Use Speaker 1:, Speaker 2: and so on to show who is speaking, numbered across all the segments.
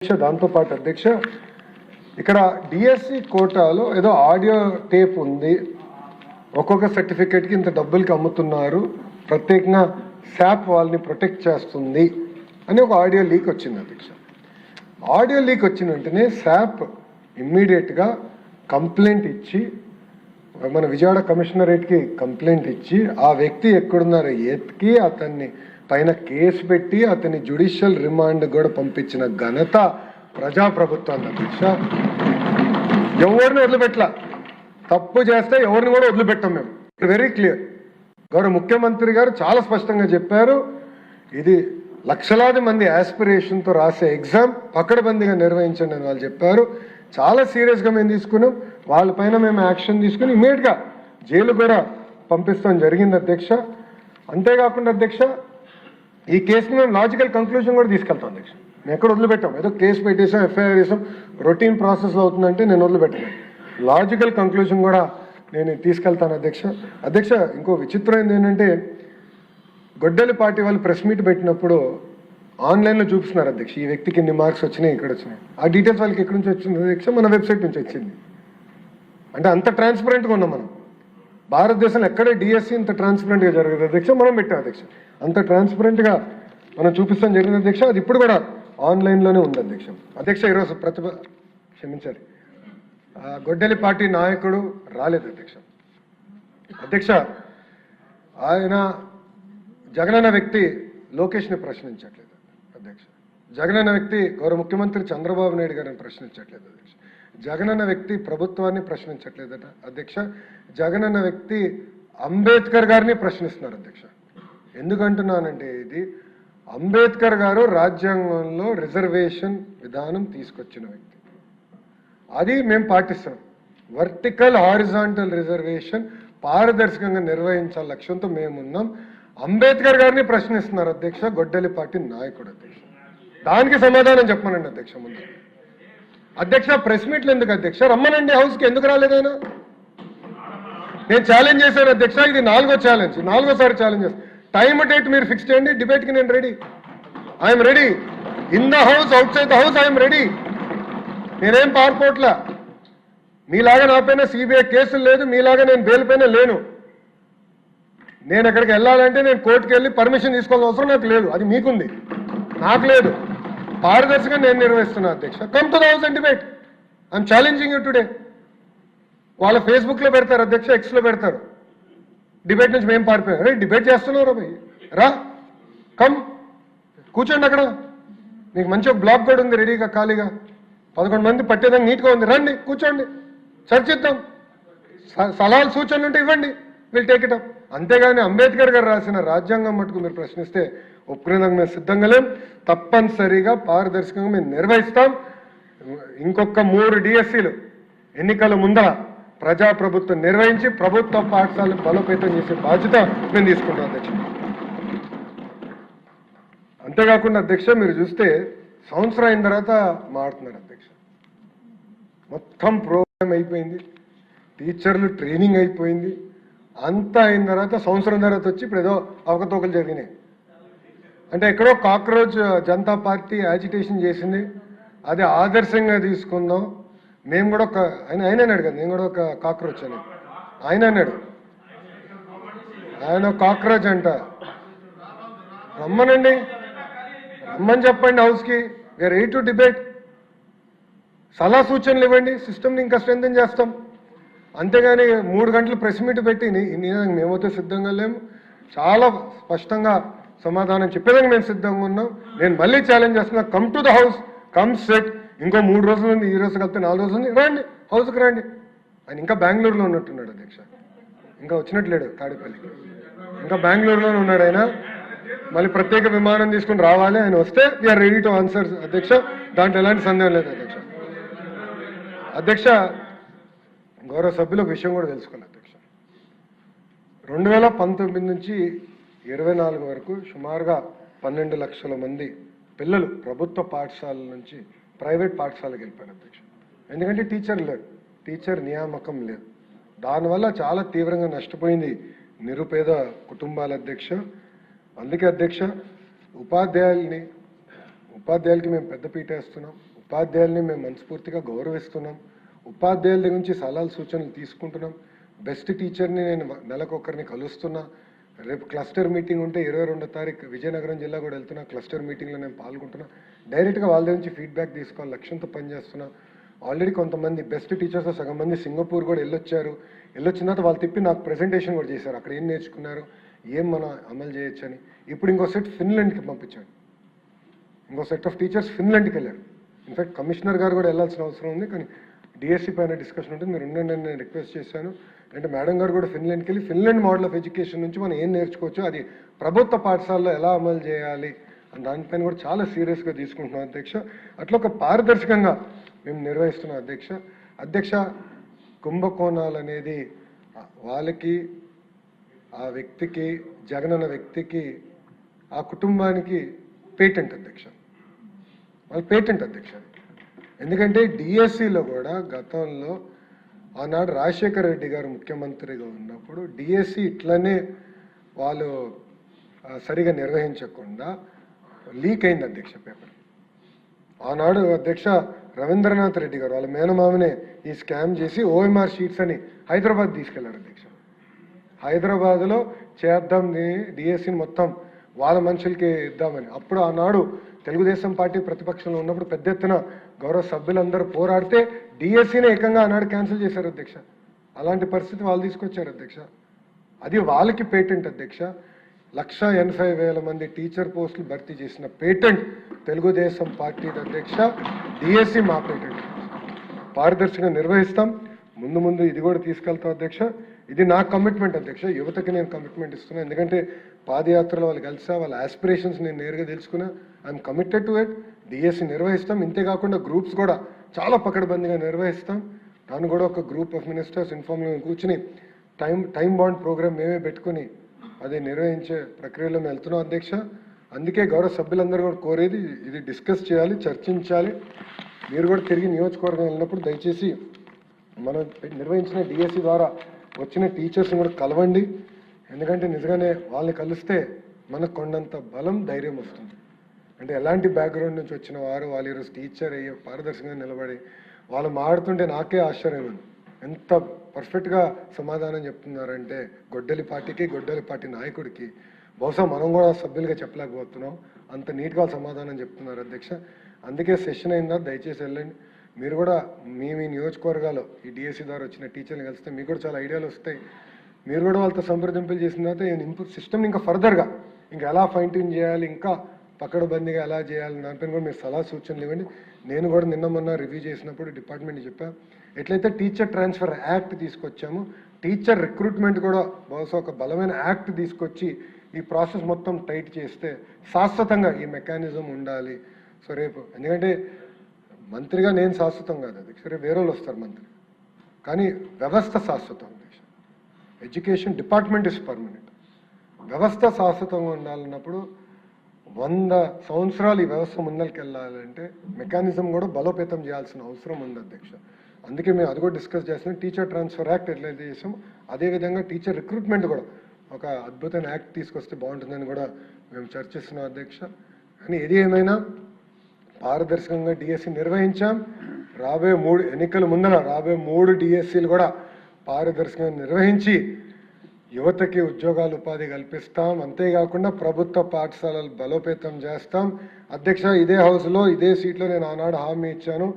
Speaker 1: దాంతో పాటు అధ్యక్ష ఇక్కడ డిఎస్సి కోటాలో ఏదో ఆడియో టేప్ ఉంది, ఒక్కొక్క సర్టిఫికేట్కి ఇంత డబ్బులకి అమ్ముతున్నారు, ప్రత్యేకంగా శాప్ వాళ్ళని ప్రొటెక్ట్ చేస్తుంది అని ఒక ఆడియో లీక్ వచ్చింది అధ్యక్ష. ఆడియో లీక్ వచ్చిన వెంటనే శాప్ ఇమ్మీడియట్గా కంప్లైంట్ ఇచ్చి మన విజయవాడ కమిషనరేట్కి కంప్లైంట్ ఇచ్చి ఆ వ్యక్తి ఎక్కడున్నారో ఎత్తికి అతన్ని పైన కేసు పెట్టి అతని జ్యుడిషియల్ రిమాండ్ కూడా పంపించిన ఘనత ప్రజాప్రభుత్వాన్ని అధ్యక్ష. ఎవరిని వదిలిపెట్టలా, తప్పు చేస్తే ఎవరిని కూడా వదిలిపెట్టాం మేము. Very clear. గౌరవ ముఖ్యమంత్రి గారు చాలా స్పష్టంగా చెప్పారు, ఇది లక్షలాది మంది ఆస్పిరేషన్తో రాసే ఎగ్జామ్ పకడ్బందీగా నిర్వహించండి అని వాళ్ళు చెప్పారు. చాలా సీరియస్గా మేము తీసుకున్నాం. వాళ్ళపైన మేము యాక్షన్ తీసుకుని ఇమీడియట్గా జైలు కూడా పంపిస్తాం జరిగింది అధ్యక్ష. అంతేకాకుండా అధ్యక్ష, ఈ కేసుని మేము లాజికల్ కంక్లూజన్ కూడా తీసుకెళ్తాం అధ్యక్ష. మేము ఎక్కడ వదిలిపెట్టాం, ఏదో కేసు పెట్టేసాం, ఎఫ్ఐఆర్ చేసాం, రొటీన్ ప్రాసెస్లో అవుతుందంటే నేను వదిలిపెట్టాను. లాజికల్ కంక్లూజన్ కూడా నేను తీసుకెళ్తాను అధ్యక్ష. అధ్యక్ష, ఇంకో విచిత్రమైనది ఏంటంటే, గొడ్డలి పార్టీ వాళ్ళు ప్రెస్ మీట్ పెట్టినప్పుడు ఆన్లైన్లో చూపిస్తున్నారు అధ్యక్ష, ఈ వ్యక్తికి ఇన్ని మార్క్స్ వచ్చినాయి, ఇక్కడ వచ్చినాయి. ఆ డీటెయిల్స్ వాళ్ళకి ఎక్కడి నుంచి వచ్చింది అధ్యక్ష? మన వెబ్సైట్ నుంచి వచ్చింది. అంటే అంత ట్రాన్స్పరెంట్గా ఉన్నాం మనం. భారతదేశంలో ఎక్కడే డిఎస్సి ఇంత ట్రాన్స్పరెంట్గా జరగదు అధ్యక్ష, మనం పెట్టాం అధ్యక్ష. అంత ట్రాన్స్పరెంట్గా మనం చూపిస్తాం జరిగింది అధ్యక్ష. అది ఇప్పుడు కూడా ఆన్లైన్లోనే ఉంది అధ్యక్ష. అధ్యక్ష, ఈరోజు క్షమించాలి, గొడ్డలి పార్టీ నాయకుడు రాలేదు అధ్యక్ష. అధ్యక్ష, ఆయన జగనన్న వ్యక్తి లోకేష్ని ప్రశ్నించట్లేదు అధ్యక్ష. జగనన్న వ్యక్తి గౌరవ ముఖ్యమంత్రి చంద్రబాబు నాయుడు గారిని ప్రశ్నించట్లేదు అధ్యక్ష. జగనన్న వ్యక్తి ప్రభుత్వాన్ని ప్రశ్నించట్లేదట అధ్యక్ష. జగనన్న వ్యక్తి అంబేద్కర్ గారిని ప్రశ్నిస్తున్నారు అధ్యక్ష. ఎందుకంటున్నానంటే, ఇది అంబేద్కర్ గారు రాజ్యాంగంలో రిజర్వేషన్ విధానం తీసుకొచ్చిన వ్యక్తి, అది మేము పాటిస్తున్నాం. వర్టికల్ హారిజాంటల్ రిజర్వేషన్ పారదర్శకంగా నిర్వహించాల లక్ష్యంతో మేమున్నాం. అంబేద్కర్ గారిని ప్రశ్నిస్తున్నారు అధ్యక్ష గొడ్డలి పార్టీ నాయకుడు అధ్యక్ష. దానికి సమాధానం చెప్పమనండి అధ్యక్ష. ముందు అధ్యక్ష, ప్రెస్ మీట్లు ఎందుకు అధ్యక్ష? రమ్మనండి హౌస్కి, ఎందుకు రాలేదైనా? నేను ఛాలెంజ్ చేశాను అధ్యక్ష, ఇది 4వ ఛాలెంజ్, 4వసారి ఛాలెంజ్ చేస్తాను. టైమ్ డేట్ మీరు ఫిక్స్ చేయండి, డిబేట్కి నేను ready. I'm ready. In the house, out side the house, I'm ready. నేనేం పారిపోట్లా. మీలాగా నా పైన సిబిఐ కేసులు లేదు, మీలాగా నేను బెయిల్ పైన లేను. నేను ఎక్కడికి వెళ్ళాలంటే నేను కోర్టుకు వెళ్ళి పర్మిషన్ తీసుకోవాల్సిన అవసరం నాకు లేదు, అది మీకుంది, నాకు లేదు. పారదర్శకంగా నేను నిర్వహిస్తున్నా అధ్యక్ష. Come to the house and debate. I'm challenging you today. వాళ్ళ ఫేస్బుక్లో పెడతారు అధ్యక్ష, ఎక్స్లో పెడతారు, డిబేట్ నుంచి మేము పారిపోయాం. అరే డిబేట్ చేస్తున్నారా భయ్, రా, కమ్, కూర్చోండి అక్కడ. మీకు మంచి ఒక బ్లాక్ కూడా ఉంది రెడీగా, ఖాళీగా 11 మంది పట్టేదానికి నీట్గా ఉంది. రండి, కూర్చోండి, చర్చిద్దాం. సలహాలు సూచనలు ఉంటే ఇవ్వండి, విల్ టేక్ ఇట్ అప్. అంతేగాని అంబేద్కర్ గారు రాసిన రాజ్యాంగం మటుకు మీరు ప్రశ్నిస్తే ఒప్పుకునేందుకు మేము సిద్ధంగా లేం. తప్పనిసరిగా పారదర్శకంగా మేము నిర్వహిస్తాం. ఇంకొక 3 డిఎస్సీలు ఎన్నికల ముందర ప్రజాప్రభుత్వం నిర్వహించి ప్రభుత్వ పాఠశాలను బలోపేతం చేసే బాధ్యత మేము తీసుకుంటాం అధ్యక్ష. అంతేకాకుండా అధ్యక్ష, మీరు చూస్తే సంవత్సరం అయిన తర్వాత మారుతున్నారు అధ్యక్ష. మొత్తం ప్రోగ్రామ్ అయిపోయింది, టీచర్లు ట్రైనింగ్ అయిపోయింది, అంతా అయిన తర్వాత సంవత్సరం తర్వాత వచ్చి ఇప్పుడు ఏదో అవకతవకలు జరిగినాయి. అంటే ఎక్కడో కాక్రోచ్ జనతా పార్టీ యాజిటేషన్ చేసింది, అది ఆదర్శంగా తీసుకుందాం. మేము కూడా ఆయన అన్నాడు కదా, నేను కూడా ఒక కాక్రోచ్ అని ఆయన అన్నాడు. ఆయన కాక్రోచ్ అంట. రమ్మనండి, రమ్మని చెప్పండి హౌస్కి, వీఆర్ రెడీ టు డిబేట్. సలహా సూచనలు ఇవ్వండి, సిస్టమ్ని ఇంకా స్ట్రెంథెన్ చేస్తాం. అంతేగాని 3 గంటలు ప్రెస్ మీట్ పెట్టి మేమైతే సిద్ధంగా లేము. చాలా స్పష్టంగా సమాధానం చెప్పేదానికి మేము సిద్ధంగా ఉన్నాం. నేను మళ్ళీ ఛాలెంజ్ చేస్తున్నా, come to the house, come set. ఇంకో 3 రోజులు ఉంది, ఈ రోజు కలిపితే 4 రోజులు ఉంది, రండి హౌస్కి రండి. ఆయన ఇంకా బెంగళూరులో ఉన్నట్టున్నాడు అధ్యక్ష, ఇంకా వచ్చినట్లేడు తాడేపల్లికి, ఇంకా బెంగళూరులోనే ఉన్నాడు ఆయన. మళ్ళీ ప్రత్యేక విమానం తీసుకుని రావాలి. ఆయన వస్తే వీఆర్ రెడీ టు ఆన్సర్ అధ్యక్ష, దాంట్లో ఎలాంటి సందేహం లేదు అధ్యక్ష. అధ్యక్ష, గౌరవ సభ్యులు ఒక విషయం కూడా తెలుసుకోవాలి అధ్యక్ష. 2019 నుంచి 24 వరకు సుమారుగా 12 లక్షల మంది పిల్లలు ప్రభుత్వ పాఠశాలల నుంచి ప్రైవేట్ పాఠశాలకు వెళ్ళిపోయారు అధ్యక్ష. ఎందుకంటే టీచర్ లేరు, టీచర్ నియామకం లేదు. దానివల్ల చాలా తీవ్రంగా నష్టపోయింది నిరుపేద కుటుంబాల అధ్యక్ష. అందుకే అధ్యక్ష, ఉపాధ్యాయులకి మేము పెద్దపీట వేస్తున్నాం. ఉపాధ్యాయుల్ని మేము మనస్ఫూర్తిగా గౌరవిస్తున్నాం. ఉపాధ్యాయుల దగ్గర నుంచి సలహాలు సూచనలు తీసుకుంటున్నాం. బెస్ట్ టీచర్ని నేను నెలకొకరిని కలుస్తున్నా. రేపు క్లస్టర్ మీటింగ్ ఉంటే 22వ తారీఖు విజయనగరం జిల్లా కూడా వెళ్తున్నా. క్లస్టర్ మీటింగ్లో నేను పాల్గొంటున్నా. డైరెక్ట్గా వాళ్ళ దగ్గర నుంచి ఫీడ్బ్యాక్ తీసుకోవాలి లక్ష్యంతో పనిచేస్తున్నా. ఆల్రెడీ కొంతమంది బెస్ట్ టీచర్స్ సగం మంది సింగపూర్ కూడా వెళ్ళొచ్చారు. వెళ్ళొచ్చిన తర్వాత వాళ్ళు తిప్పి నాకు ప్రెజెంటేషన్ కూడా చేశారు. అక్కడ ఏం నేర్చుకున్నారు, ఏం మనం అమలు చేయొచ్చు అని. ఇప్పుడు ఇంకో సెట్ ఫిన్లాండ్కి పంపించాడు. ఇంకో సెట్ ఆఫ్ టీచర్స్ ఫిన్లాండ్కి వెళ్ళారు. ఇన్ఫాక్ట్ కమిషనర్ గారు కూడా వెళ్ళాల్సిన అవసరం ఉంది. కానీ డిఎస్సి పైన డిస్కషన్ ఉంటుంది, మీరు ఉండండి అని నేను రిక్వెస్ట్ చేశాను. అంటే మేడం గారు కూడా ఫిన్లాండ్కి వెళ్ళి ఫిన్లాండ్ మోడల్ ఆఫ్ ఎడ్యుకేషన్ నుంచి మనం ఏం నేర్చుకోవచ్చు, అది ప్రభుత్వ పాఠశాలలో ఎలా అమలు చేయాలి అని దానిపైన కూడా చాలా సీరియస్గా తీసుకుంటున్నాం అధ్యక్ష. అట్లా ఒక పారదర్శకంగా మేము నిర్వహిస్తున్నాం అధ్యక్ష. అధ్యక్ష, కుంభకోణాలు అనేది వాళ్ళకి, ఆ వ్యక్తికి, జగనన్న వ్యక్తికి, ఆ కుటుంబానికి పేటెంట్ అధ్యక్ష. వాళ్ళు పేటెంట్ అధ్యక్ష. ఎందుకంటే డిఎస్సిలో కూడా గతంలో ఆనాడు రాజశేఖర రెడ్డి గారు ముఖ్యమంత్రిగా ఉన్నప్పుడు డిఎస్సి ఇట్లనే వాళ్ళు సరిగా నిర్వహించకుండా లీక్ అయింది అధ్యక్ష పేపర్. ఆనాడు అధ్యక్ష రవీంద్రనాథ్ రెడ్డి గారు వాళ్ళ మేనమామనే ఈ స్కామ్ చేసి ఓఎంఆర్ షీట్స్ అని హైదరాబాద్ తీసుకెళ్లారు అధ్యక్ష. హైదరాబాద్లో చేద్దాం డిఎస్సిని మొత్తం వాళ్ళ మనుషులకి ఇద్దామని. అప్పుడు ఆనాడు తెలుగుదేశం పార్టీ ప్రతిపక్షంలో ఉన్నప్పుడు పెద్ద ఎత్తున గౌరవ సభ్యులందరూ పోరాడితే డిఎస్సిని ఏకంగా ఆనాడు క్యాన్సిల్ చేశారు అధ్యక్ష. అలాంటి పరిస్థితి వాళ్ళు తీసుకొచ్చారు అధ్యక్ష. అది వాళ్ళకి పేటెంట్ అధ్యక్ష. 1,80,000 మంది టీచర్ పోస్టులు భర్తీ చేసిన పేటెంట్ తెలుగుదేశం పార్టీ అధ్యక్ష. డిఎస్సి మా పేటెంట్. పారదర్శకంగా నిర్వహిస్తాం. ముందు ఇది కూడా తీసుకెళ్తాం అధ్యక్ష. ఇది నా కమిట్మెంట్ అధ్యక్ష. యువతకి నేను కమిట్మెంట్ ఇస్తున్నా. ఎందుకంటే పాదయాత్రలో వాళ్ళు కలిసా, వాళ్ళ ఆస్పిరేషన్స్ నేను నేరుగా తెలుసుకున్నా. I'm committed to it. DSC నిర్వహిస్తాం. ఇంతేకాకుండా గ్రూప్స్ కూడా చాలా పకడ్బందీగా నిర్వహిస్తాం. దాన్ని కూడా ఒక గ్రూప్ ఆఫ్ మినిస్టర్స్ ఇన్ఫార్మ్లో కూర్చుని టైం బాండ్ ప్రోగ్రామ్ మేమే పెట్టుకుని అది నిర్వహించే ప్రక్రియలో మేము వెళ్తున్నాం అధ్యక్ష. అందుకే గౌరవ సభ్యులందరూ కూడా కోరేది ఇది డిస్కస్ చేయాలి, చర్చించాలి. మీరు కూడా తిరిగి నియోజకవర్గం వెళ్ళినప్పుడు దయచేసి మనం నిర్వహించిన డిఎస్సి ద్వారా వచ్చిన టీచర్స్ని కూడా కలవండి. ఎందుకంటే నిజంగానే వాళ్ళని కలిస్తే మనకు కొండంత బలం, ధైర్యం వస్తుంది. అంటే ఎలాంటి బ్యాక్గ్రౌండ్ నుంచి వచ్చిన వారు వాళ్ళు ఈరోజు టీచర్ అయ్యి పారదర్శకంగా నిలబడి వాళ్ళు మాడుతుంటే నాకే ఆశ్చర్యం ఉంది. ఎంత పర్ఫెక్ట్గా సమాధానం చెప్తున్నారంటే గొడ్డలి పార్టీ నాయకుడికి బహుశా మనం కూడా సభ్యులుగా చెప్పలేకపోతున్నాం. అంత నీట్గా సమాధానం చెప్తున్నారు అధ్యక్ష. అందుకే సెషన్ అయిందా, దయచేసి వెళ్ళండి. మీరు కూడా మీ నియోజకవర్గాల్లో ఈ డిఎస్సి ద్వారా వచ్చిన టీచర్ని కలిస్తే మీకు కూడా చాలా ఐడియాలు వస్తాయి. మీరు కూడా వాళ్ళతో సంప్రదింపులు చేసిన తర్వాత ఇంప్రూవ్ సిస్టమ్ ఇంకా ఫర్దర్గా ఇంకా ఎలా ఫైన్ ట్యూన్ చేయాలి, ఇంకా పకడ్బందీగా ఎలా చేయాలి దానిపైన కూడా మీరు సలహా సూచనలు ఇవ్వండి. నేను కూడా మొన్న రివ్యూ చేసినప్పుడు డిపార్ట్మెంట్కి చెప్పాను. ఎట్లయితే టీచర్ ట్రాన్స్ఫర్ యాక్ట్ తీసుకొచ్చామో టీచర్ రిక్రూట్మెంట్ కూడా బహుశా ఒక బలమైన యాక్ట్ తీసుకొచ్చి ఈ ప్రాసెస్ మొత్తం టైట్ చేస్తే శాశ్వతంగా ఈ మెకానిజం ఉండాలి. సో రేపు ఎందుకంటే మంత్రిగా నేను శాశ్వతం కాదు అధ్యక్ష, రేపు వేరే వాళ్ళు వస్తారు మంత్రి, కానీ వ్యవస్థ శాశ్వతం అధ్యక్ష. Education department is permanent. వ్యవస్థ శాశ్వతంగా ఉండాలన్నప్పుడు 100 సంవత్సరాలు ఈ వ్యవస్థ ముందరికి వెళ్ళాలంటే మెకానిజం కూడా బలోపేతం చేయాల్సిన అవసరం ఉంది అధ్యక్ష. అందుకే మేము అది కూడా డిస్కస్ చేస్తున్నాం. టీచర్ ట్రాన్స్ఫర్ యాక్ట్ ఎట్లయితే చేసాం అదేవిధంగా టీచర్ రిక్రూట్మెంట్ కూడా ఒక అద్భుతమైన యాక్ట్ తీసుకొస్తే బాగుంటుందని కూడా మేము చర్చిస్తున్నాం అధ్యక్ష. కానీ ఏది ఏమైనా పారదర్శకంగా డిఎస్సి నిర్వహించాం. రాబోయే 3 ఎన్నికల ముందర రాబోయే 3 డిఎస్సీలు కూడా పారదర్శకంగా నిర్వహించి యువతకి ఉద్యోగాలు ఉపాధి కల్పిస్తాం. అంతేకాకుండా ప్రభుత్వ పాఠశాలలు బలోపేతం చేస్తాం అధ్యక్ష. ఇదే హౌస్లో ఇదే సీట్లో నేను ఆనాడు హామీ ఇచ్చాను.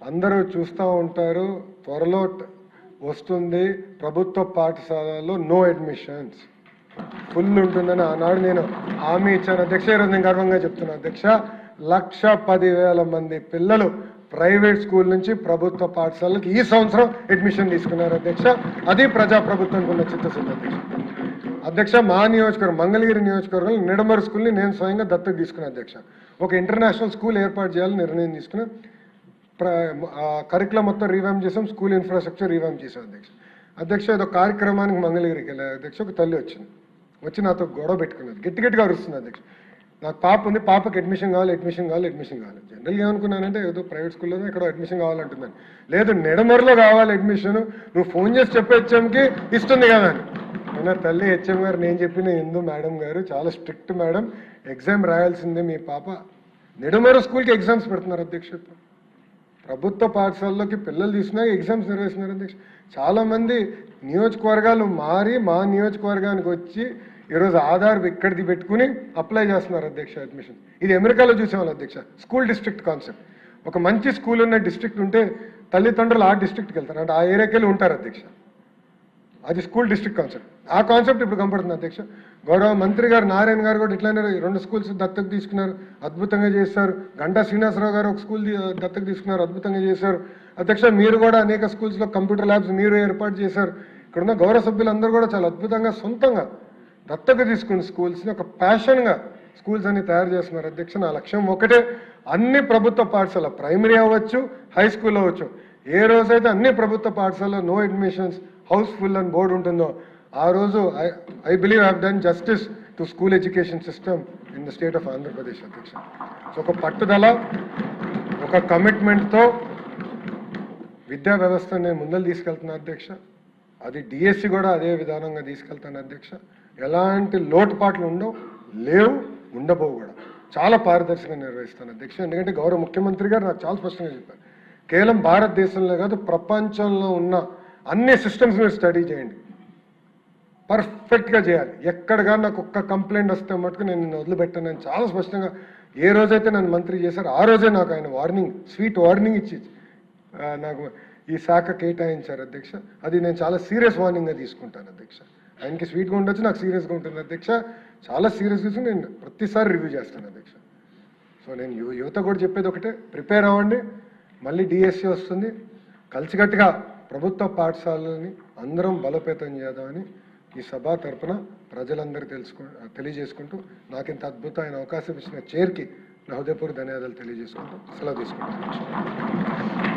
Speaker 1: అందరూ చూస్తూ ఉంటారు, త్వరలో వస్తుంది ప్రభుత్వ పాఠశాలలో నో అడ్మిషన్స్ ఫుల్ ఉంటుందని ఆనాడు నేను హామీ ఇచ్చాను అధ్యక్ష. ఈరోజు నేను గర్వంగా చెప్తున్నాను అధ్యక్ష. 1,10,000 మంది పిల్లలు ప్రైవేట్ స్కూల్ నుంచి ప్రభుత్వ పాఠశాలకి ఈ సంవత్సరం అడ్మిషన్ తీసుకున్నారు అధ్యక్ష. అది ప్రజాప్రభుత్వానికి ఉన్న చిత్తశుద్ధి అధ్యక్ష. అధ్యక్ష మా నియోజకవర్గం మంగళగిరి నియోజకవర్గంలో నిడమర్ స్కూల్ని నేను స్వయంగా దత్తత తీసుకున్నాను అధ్యక్ష. ఒక ఇంటర్నేషనల్ స్కూల్ ఏర్పాటు చేయాలని నిర్ణయం తీసుకున్నా. కరికులం మొత్తం రీవ్యామ్ చేసాం, స్కూల్ ఇన్ఫ్రాస్ట్రక్చర్ రీవ్యామ్ చేసాం అధ్యక్ష. అధ్యక్ష ఏదో కార్యక్రమానికి మంగళగిరికి వెళ్ళారు అధ్యక్ష. ఒక తల్లి వచ్చి నాతో గొడవ పెట్టుకున్నది, గట్టిగా అరుస్తుంది అధ్యక్ష. నాకు పాప ఉంది, పాపకి అడ్మిషన్ కావాలి. జనరల్గా ఏమనుకున్నానంటే ఏదో ప్రైవేట్ స్కూల్లో ఇక్కడ అడ్మిషన్ కావాలంటుందని. లేదు, నిడమర్లో కావాలి అడ్మిషన్, నువ్వు ఫోన్ చేసి చెప్పే హెచ్ఎంకి ఇస్తుంది కదా అని. అయినా తల్లి హెచ్ఎం గారు నేను చెప్పిన హిందూ మేడం గారు చాలా స్ట్రిక్ట్ మేడం, ఎగ్జామ్ రాయాల్సిందే మీ పాప. నిడమరు స్కూల్కి ఎగ్జామ్స్ పెడుతున్నారు అధ్యక్ష. ప్రభుత్వ పాఠశాలలోకి పిల్లలు తీసుకున్నాక ఎగ్జామ్స్ నిర్వహిస్తున్నారు అధ్యక్ష. చాలామంది నియోజకవర్గాలు మారి మా నియోజకవర్గానికి వచ్చి ఈరోజు ఆధార్ ఇక్కడిది పెట్టుకుని అప్లై చేస్తున్నారు అధ్యక్ష అడ్మిషన్. ఇది అమెరికాలో చూసేవాళ్ళు అధ్యక్ష. School district concept. ఒక మంచి స్కూల్ ఉన్న డిస్ట్రిక్ట్ ఉంటే తల్లిదండ్రులు ఆ డిస్ట్రిక్ట్కి వెళ్తారు, అంటే ఆ ఏరియాకి వెళ్ళి ఉంటారు అధ్యక్ష. అది స్కూల్ డిస్ట్రిక్ట్ కాన్సెప్ట్. ఆ కాన్సెప్ట్ ఇప్పుడు కనపడుతుంది అధ్యక్ష. గౌరవ మంత్రి గారు నారాయణ గారు కూడా ఇట్లానే 2 స్కూల్స్ దత్తత తీసుకున్నారు, అద్భుతంగా చేస్తారు. గంటా శ్రీనివాసరావు గారు ఒక స్కూల్ దత్తత తీసుకున్నారు, అద్భుతంగా చేశారు అధ్యక్ష. మీరు కూడా అనేక స్కూల్స్లో కంప్యూటర్ ల్యాబ్స్ మీరు ఏర్పాటు చేశారు. ఇక్కడ ఉన్న గౌరవ సభ్యులందరూ కూడా చాలా అద్భుతంగా సొంతంగా దత్తత తీసుకున్న స్కూల్స్ని ఒక ప్యాషన్గా స్కూల్స్ అన్ని తయారు చేస్తున్నారు అధ్యక్ష. నా లక్ష్యం ఒకటే, అన్ని ప్రభుత్వ పాఠశాల ప్రైమరీ అవ్వచ్చు, హై స్కూల్ అవ్వచ్చు, ఏ రోజైతే అన్ని ప్రభుత్వ పాఠశాలలో నో అడ్మిషన్స్ హౌస్ఫుల్ అని బోర్డు ఉంటుందో ఆ రోజు I believe have done justice to school education system in the state of Andhra Pradesh అధ్యక్ష. సో ఒక పట్టుదల, ఒక కమిట్మెంట్తో విద్యా వ్యవస్థను నేను ముందలు తీసుకెళ్తున్నాను అధ్యక్ష. అది డిఎస్సి కూడా అదే విధానంగా తీసుకెళ్తాను అధ్యక్ష. ఎలాంటి లోటుపాట్లు లేవు, ఉండబోవు కూడా. చాలా పారదర్శకంగా నిర్వహిస్తాను అధ్యక్ష. ఎందుకంటే గౌరవ ముఖ్యమంత్రి గారు నాకు చాలా స్పష్టంగా చెప్పారు, కేవలం భారతదేశంలో కాదు ప్రపంచంలో ఉన్న అన్ని సిస్టమ్స్ మీరు స్టడీ చేయండి, పర్ఫెక్ట్గా చేయాలి. ఎక్కడ కానీ నాకు ఒక్క కంప్లైంట్ వస్తే మటుకు నేను నిన్ను వదిలిపెట్టాను. నేను చాలా స్పష్టంగా ఏ రోజైతే నన్ను మంత్రి చేశారో ఆ రోజే నాకు ఆయన వార్నింగ్, స్వీట్ వార్నింగ్ ఇచ్చి నాకు ఈ శాఖ కేటాయించారు అధ్యక్ష. అది నేను చాలా సీరియస్ వార్నింగ్గా తీసుకుంటాను అధ్యక్ష. ఆయనకి స్వీట్గా ఉండొచ్చు, నాకు సీరియస్గా ఉంటుంది అధ్యక్ష. చాలా సీరియస్గా నేను ప్రతిసారి రివ్యూ చేస్తాను అధ్యక్ష. సో నేను యువత కూడా చెప్పేది ఒకటే, ప్రిపేర్ అవ్వండి. మళ్ళీ డిఎస్సి వస్తుంది, కలిసికట్టుగా ప్రభుత్వ పాఠశాలని అందరం బలోపేతం చేద్దామని ఈ సభ తరపున ప్రజలందరూ తెలియజేసుకుంటూ నాకు ఇంత అద్భుతమైన అవకాశం ఇచ్చిన చైర్కి నా హృదయపూర్వక ధన్యవాదాలు తెలియజేసుకుంటూ సెలవు తీసుకుంటాను.